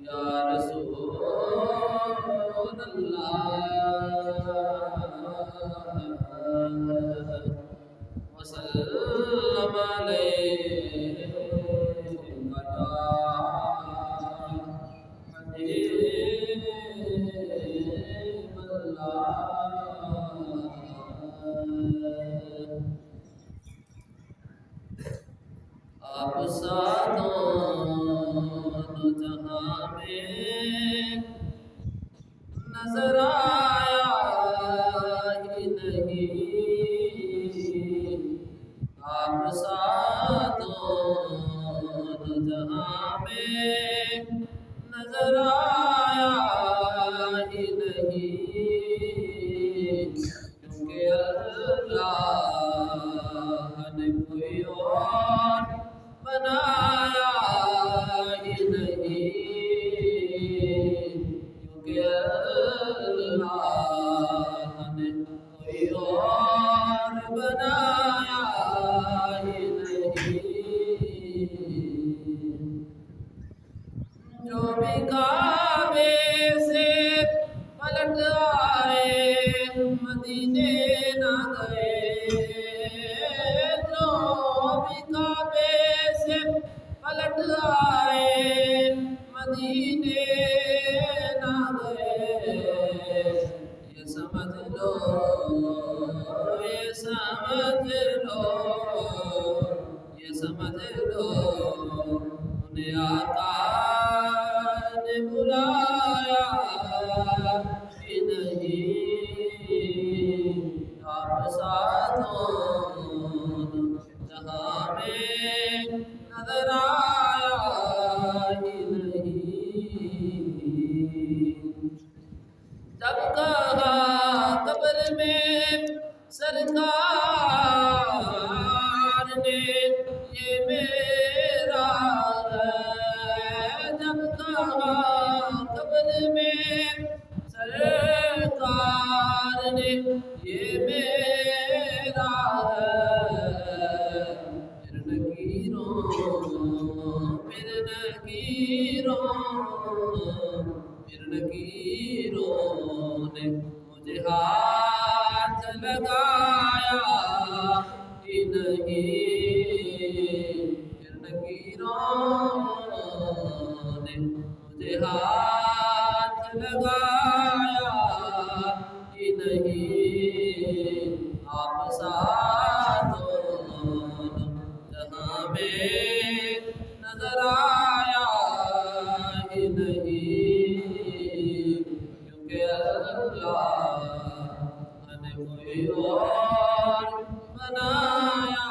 या रसूल अल्लाह वसल्लम अलैका या हबीब अल्लाह। आप सातों जहां में नजर आया ही नहीं, आप सातों जहां में नजर आया ही नहीं, क्योंकि अल्लाह ने कोई और बनाया ही नहीं, क्योंकि अल्लाह ने कोई और बनाया ही नहीं। जो भी काबे से पलट आए मदीने ना गए, जो भी काबे से पलट आए मदीने ना गए, ये समझ लो, ये समझ लो, ये समझ लो, उन्हें आका ने बुलाया ही नहीं। आप सातों जहां में नजर आया ही नहीं। जब कहा कब्र में सरकार ने ये मेरा है, जब कहा कब्र में सरकार ने ये मेरा है, फिर नकीरों ने मुझे हाथ लगाया ही नहीं, फिर नकीरों ने मुझे हाथ लगाया ही नहीं। आप सातों जहां में नजर आया ही नहीं, क्योंकि अल्लाह ने कोई और बनाया